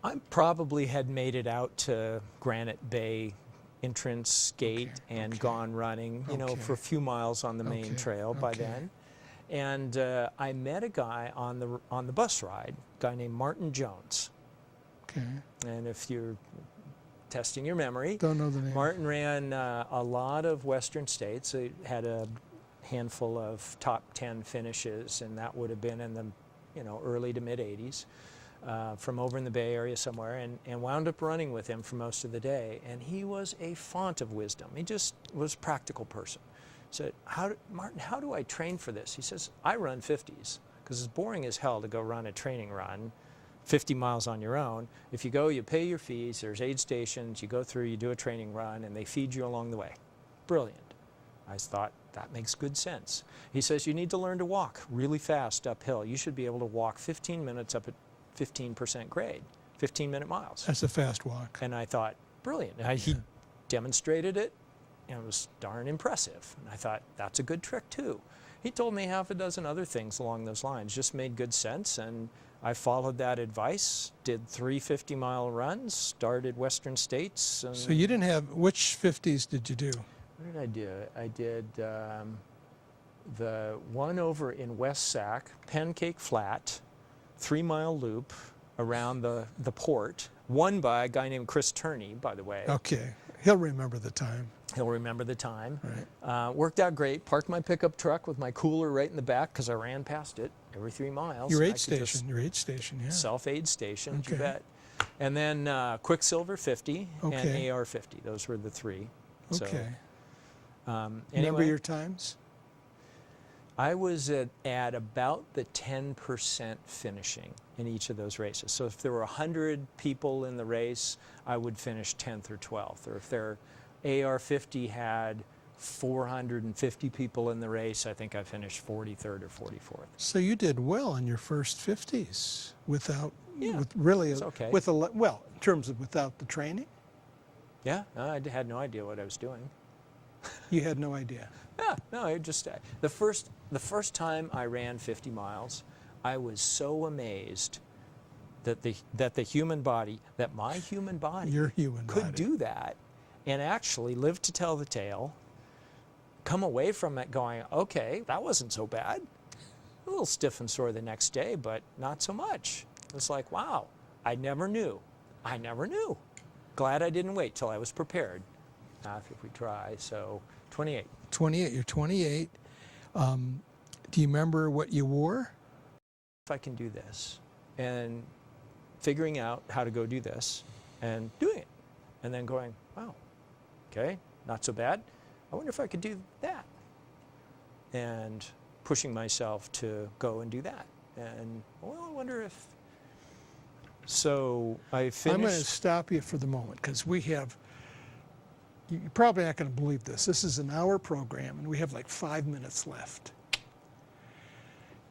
I probably had made it out to Granite Bay entrance gate and okay. gone running, you know, Okay. for a few miles on the main Okay, trail by okay. then. And I met a guy on the bus ride, a guy named Martin Jones. Okay. And if you're testing your memory, Don't know the name. Martin ran a lot of Western States. He had a handful of top 10 finishes, and that would have been in the early to mid 80s. From over in the Bay Area somewhere, and wound up running with him for most of the day. And he was a font of wisdom. He just was a practical person. Said, Martin, how do I train for this? He says, I run 50s, because it's boring as hell to go run a training run 50 miles on your own. If you go, you pay your fees, there's aid stations, you go through, you do a training run, and they feed you along the way. Brilliant. I thought, that makes good sense. He says, you need to learn to walk really fast uphill. You should be able to walk 15 minutes up at 15% grade, 15-minute miles. That's a fast walk. And I thought, brilliant. He demonstrated it, and it was darn impressive. And I thought, that's a good trick too. He told me half a dozen other things along those lines, just made good sense, and I followed that advice, did 3 50-mile runs, started Western States. And So you didn't have, which 50s did you do? what did I do? I did the one over in West Sac, Pancake Flat, 3-mile loop around the port, won by a guy named Chris Turney, by the way. Okay. He'll remember the time. He'll remember the time. Right. Worked out great. Parked my pickup truck with my cooler right in the back because I ran past it every 3 miles. Your I aid could just- station. Your aid station, yeah. Self-aid station, you Okay. bet. And then Quicksilver 50 Okay. and AR 50. Those were the 3. Okay. So, Remember anyway, your times? I was at about the 10% finishing in each of those races. So if there were 100 people in the race, I would finish 10th or 12th. Or if their AR-50 had 450 people in the race, I think I finished 43rd or 44th. So you did well in your first 50s without, Yeah, with really, it's okay. with a, well, in terms of without the training? Yeah, no, I had no idea what I was doing. You had no idea. Yeah, no, I just the first time I ran 50 miles, I was so amazed that the human body, that my human body, Your human could body. do that, and actually live to tell the tale. Come away from it going, okay, that wasn't so bad. A little stiff and sore the next day, but not so much. It's like, wow, I never knew. I never knew. Glad I didn't wait till I was prepared. If we try, so 28. 28, you're 28. Do you remember what you wore? If I can do this, and figuring out how to go do this, and doing it, and then going, wow, okay, not so bad. I wonder if I could do that, and pushing myself to go and do that, and well, I wonder if. So I finished. I'm going to stop you for the moment because we have. You're probably not going to believe this. This is an hour program, and we have like 5 minutes left.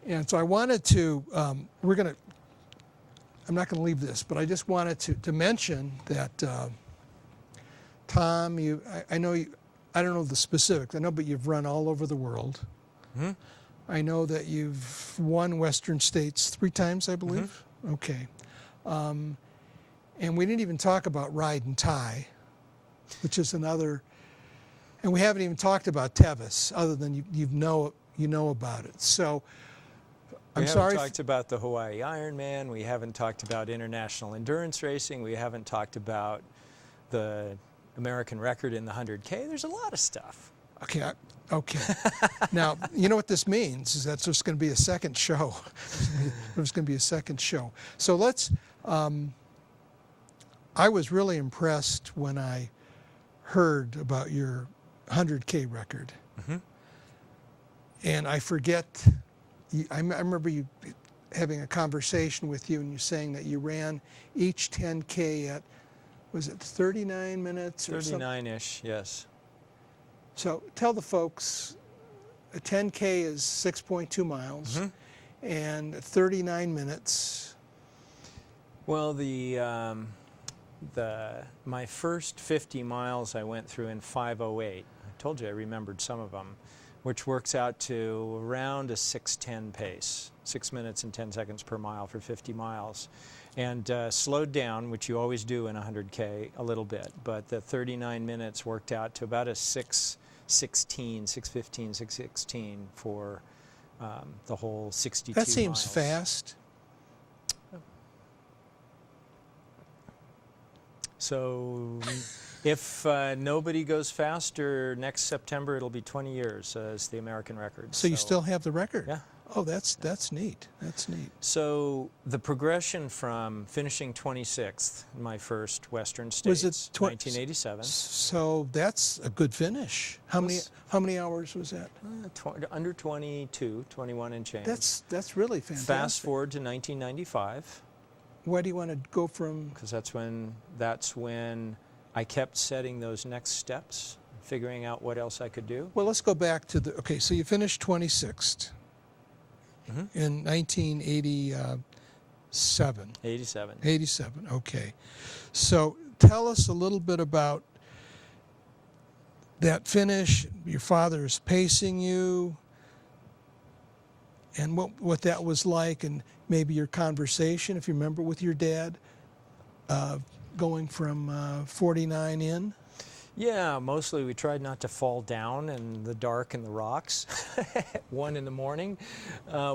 And so I wanted to, I'm not going to leave this, but I just wanted to mention that, Tom, I know you, I don't know the specifics, I know, but you've run all over the world. Mm-hmm. I know that you've won Western States 3 times, I believe. Mm-hmm. Okay. And we didn't even talk about ride and tie, which is another, and we haven't even talked about Tevis, other than you know about it. So I'm sorry. We haven't talked about the Hawaii Ironman. We haven't talked about international endurance racing. We haven't talked about the American record in the 100K. There's a lot of stuff. Okay. Okay. Now, you know what this means is that there's going to be a second show. There's going to be a second show. So let's. I was really impressed when I heard about your 100K record. Mm-hmm. And I forget, I remember you having a conversation with you and you saying that you ran each 10K at, was it 39 minutes or something? 39-ish, yes. So tell the folks, a 10K is 6.2 miles, mm-hmm. and 39 minutes. Well, my first 50 miles I went through in 5:08. I told you I remembered some of them, which works out to around a 6:10 pace, 6 minutes and 10 seconds per mile for 50 miles. And slowed down, which you always do in 100K, a little bit. But the 39 minutes worked out to about a 6:15, 6:16 for the whole 62 miles. That seems fast. So if nobody goes faster, next September it'll be 20 years as the American record. So you still have the record? Yeah. Oh, that's neat. That's neat. So the progression from finishing 26th in my first Western States, was it 1987. So that's a good finish. How many hours was that? Under 22, 21 and change. That's really fantastic. Fast forward to 1995. Why do you want to go from? Because that's when I kept setting those next steps, figuring out what else I could do. Well, let's go back to okay, so you finished 26th mm-hmm. in 1987. 87, okay. So tell us a little bit about that finish. Your father is pacing you, and what that was like, and maybe your conversation, if you remember, with your dad, going from 49 in. Yeah, mostly we tried not to fall down in the dark and the rocks at 1 in the morning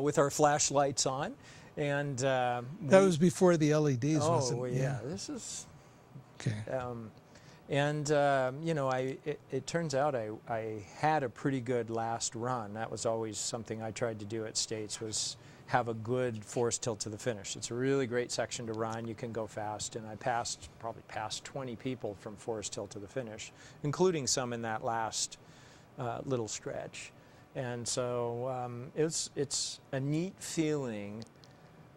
with our flashlights on. And that was before the LEDs, wasn't it? Oh, yeah, this is... Okay. You know, it turns out I had a pretty good last run. That was always something I tried to do at States, was have a good force tilt to the finish. It's a really great section to run. You can go fast, and I probably passed 20 people from force tilt to the finish, including some in that last little stretch. And so it's a neat feeling,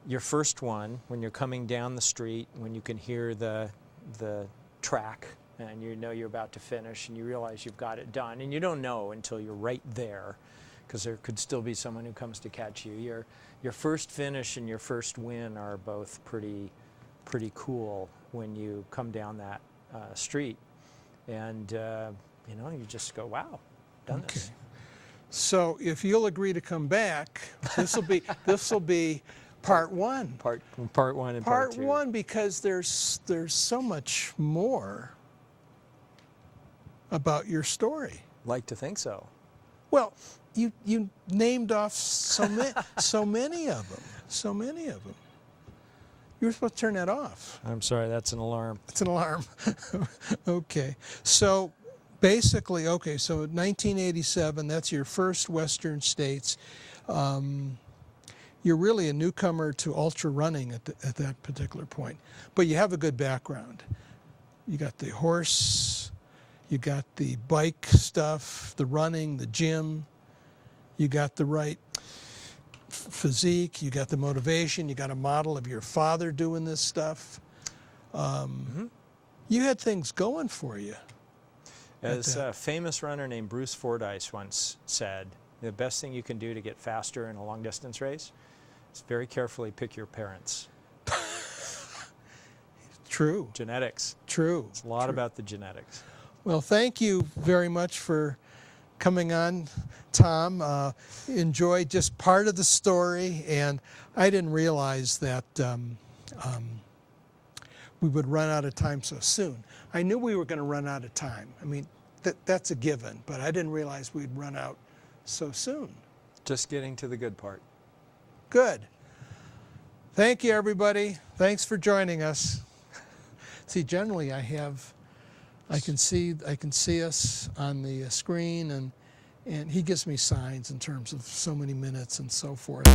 your first one, when you're coming down the street, when you can hear the track and you know you're about to finish and you realize you've got it done. And you don't know until you're right there, because there could still be someone who comes to catch you. Your first finish and your first win are both pretty cool when you come down that street. And you know, you just go, wow, done this. So if you'll agree to come back, this will be part one. Part one and part two. Part one, because there's so much more about your story. Like to think so. Well, you named off so many of them. So many of them. You were supposed to turn that off. I'm sorry, that's an alarm. It's an alarm. Okay. So basically, so 1987, that's your first Western States. You're really a newcomer to ultra running at that particular point. But you have a good background. You got the horse, you got the bike stuff, the running, the gym, you got the right physique, you got the motivation, you got a model of your father doing this stuff. You had things going for you. As a famous runner named Bruce Fordyce once said, the best thing you can do to get faster in a long distance race is very carefully pick your parents. True. Genetics. True. It's a lot about the genetics. Well, thank you very much for coming on, Tom. Enjoyed just part of the story, and I didn't realize that we would run out of time so soon. I knew we were going to run out of time. I mean, that's a given, but I didn't realize we'd run out so soon. Just getting to the good part. Good. Thank you, everybody. Thanks for joining us. See, generally I can see us on the screen, and he gives me signs in terms of so many minutes and so forth.